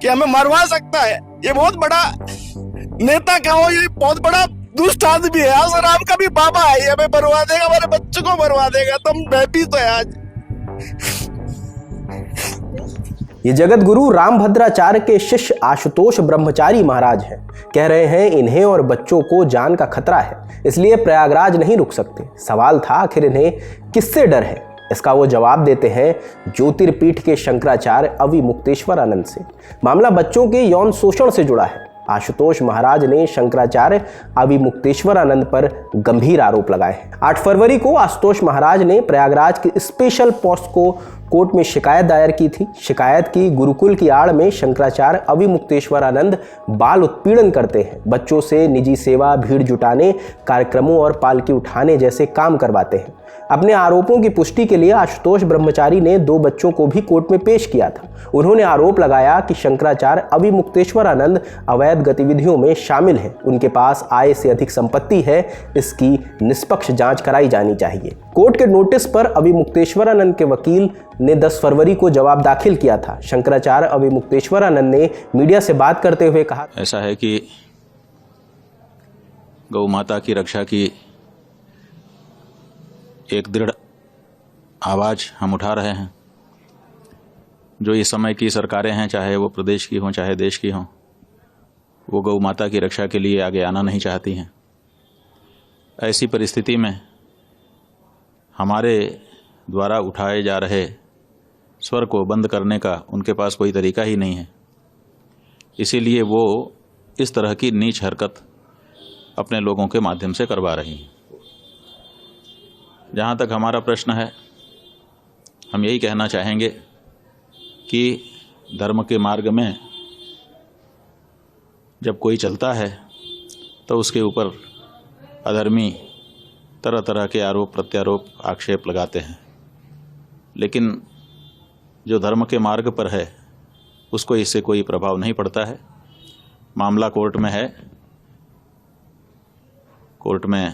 कि हमें मरवा सकता है। ये बहुत बड़ा नेता कहो, ये बहुत बड़ा दुष्ट आदमी है। अगर आपका भी बाबा है, ये हमें मरवा देगा, हमारे बच्चों को मरवा देगा, तो हम भयभीत है आज। ये जगत गुरु रामभद्राचार्य के शिष्य आशुतोष ब्रह्मचारी महाराज हैं। कह रहे हैं इन्हें और बच्चों को जान का खतरा है, इसलिए प्रयागराज नहीं रुक सकते। सवाल था आखिर इन्हें किससे डर है। इसका वो जवाब देते हैं ज्योतिर्पीठ के शंकराचार्य अविमुक्तेश्वरानंद से। मामला बच्चों के यौन शोषण से जुड़ा है। आशुतोष महाराज ने शंकराचार्य अविमुक्तेश्वरानंद पर गंभीर आरोप लगाए हैं। 8 फरवरी को आशुतोष महाराज ने प्रयागराज की स्पेशल पोस्को कोर्ट में शिकायत दायर की थी। शिकायत की गुरुकुल की आड़ में शंकराचार्य अविमुक्तेश्वरानंद बाल उत्पीड़न करते हैं, बच्चों से निजी सेवा, भीड़ जुटाने, कार्यक्रमों और पालकी उठाने जैसे काम करवाते हैं। अपने आरोपों की पुष्टि के लिए आशुतोष ब्रह्मचारी ने 2 बच्चों को भी कोर्ट में पेश किया था। उन्होंने आरोप लगाया कि शंकराचार्य अविमुक्तेश्वरानंद अवैध गतिविधियों में शामिल है, उनके पास आय से अधिक संपत्ति है, इसकी निष्पक्ष जांच कराई जानी चाहिए। कोर्ट के नोटिस पर अविमुक्तेश्वरानंद के वकील ने 10 फरवरी को जवाब दाखिल किया था। शंकराचार्य अविमुक्तेश्वरानंद ने मीडिया से बात करते हुए कहा, ऐसा है कि गौ माता की रक्षा की एक दृढ़ आवाज़ हम उठा रहे हैं। जो इस समय की सरकारें हैं, चाहे वो प्रदेश की हों चाहे देश की हों, वो गौ माता की रक्षा के लिए आगे आना नहीं चाहती हैं। ऐसी परिस्थिति में हमारे द्वारा उठाए जा रहे स्वर को बंद करने का उनके पास कोई तरीका ही नहीं है। इसीलिए वो इस तरह की नीच हरकत अपने लोगों के माध्यम से करवा रही हैं। जहाँ तक हमारा प्रश्न है, हम यही कहना चाहेंगे कि धर्म के मार्ग में जब कोई चलता है तो उसके ऊपर अधर्मी तरह तरह के आरोप प्रत्यारोप आक्षेप लगाते हैं, लेकिन जो धर्म के मार्ग पर है उसको इससे कोई प्रभाव नहीं पड़ता है। मामला कोर्ट में है, कोर्ट में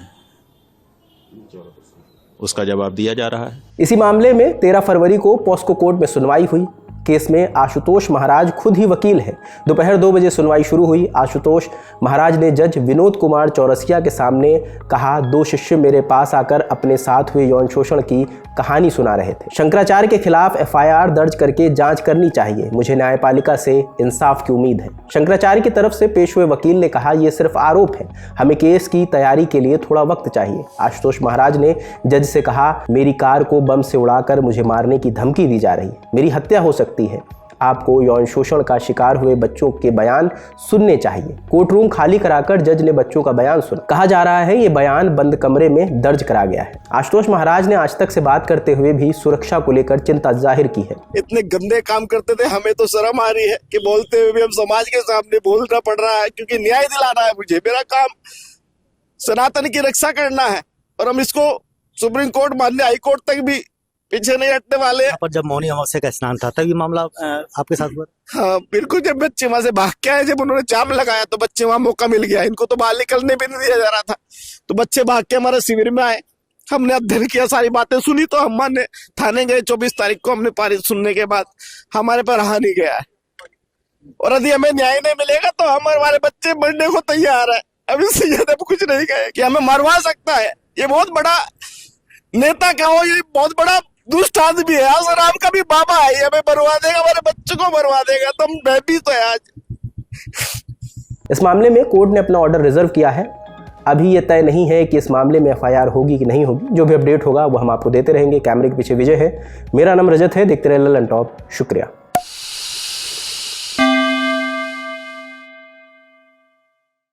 उसका जवाब दिया जा रहा है। इसी मामले में 13 फरवरी को पोस्को कोर्ट में सुनवाई हुई। केस में आशुतोष महाराज खुद ही वकील हैं। दोपहर 2 बजे सुनवाई शुरू हुई। आशुतोष महाराज ने जज विनोद कुमार चौरसिया के सामने कहा, 2 शिष्य मेरे पास आकर अपने साथ हुए यौन शोषण की कहानी सुना रहे थे। शंकराचार्य के खिलाफ FIR दर्ज करके जांच करनी चाहिए। मुझे न्यायपालिका से इंसाफ की उम्मीद है। शंकराचार्य की तरफ से पेश हुए वकील ने कहा, यह सिर्फ आरोप है, हमें केस की तैयारी के लिए थोड़ा वक्त चाहिए। आशुतोष महाराज ने जज से कहा, मेरी कार को बम से उड़ाकर मुझे मारने की धमकी दी जा रही है, मेरी हत्या हो सकती है। आपको यौन शोषण का शिकार हुए बच्चों के बयान सुनने चाहिए। कोर्ट रूम खाली कराकर जज ने बच्चों का बयान सुना। कहा जा रहा है ये बयान बंद कमरे में दर्ज करा गया है। आशुतोष महाराज ने आज तक से बात करते हुए भी सुरक्षा को लेकर चिंता जाहिर की है। इतने गंदे काम करते थे, हमें तो शर्म आ रही है कि बोलते हुए भी हम समाज के सामने बोलना पड़ रहा है, क्योंकि न्याय दिलाना है मुझे। मेरा काम सनातन की रक्षा करना है और हम इसको सुप्रीम कोर्ट मानने, हाई कोर्ट तक भी पीछे नहीं हटने वाले। पर जब मौनी अमावस्या का स्नान था तब ये मामला आपके साथ हुआ? हाँ बिल्कुल, जब बच्चे वहां से भाग के आए, जब उन्होंने जाम लगाया तो बच्चे वहां मौका मिल गया। इनको तो बाहर निकलने भी नहीं दिया जा रहा था, तो बच्चे भाग के हमारे शिविर में आए। हमने अध्ययन किया, सारी बातें सुनी, तो हम थाने गए। 24 तारीख को हमने पारित सुनने के बाद हमारे पर रहा नहीं गया है, और यदि हमें न्याय नहीं मिलेगा तो हमारे बच्चे मरने को तैयार है। अब इससे ज्यादा कुछ नहीं कहे कि हमें मरवा सकता है। ये बहुत बड़ा नेता कहो, ये बहुत बड़ा दुष्ट आदमी है। अगर आपका भी बाबा है, ये हमें मरवा देगा, हमारे बच्चों को मरवा देगा, तो हम भयभीत है आज। इस मामले में कोर्ट ने अपना ऑर्डर रिजर्व किया है। अभी यह तय नहीं है कि इस मामले में FIR होगी कि नहीं होगी। जो भी अपडेट होगा वो हम आपको देते रहेंगे। कैमरे के पीछे विजय है, मेरा नाम रजत है। देखते रहे ललन टॉप। शुक्रिया।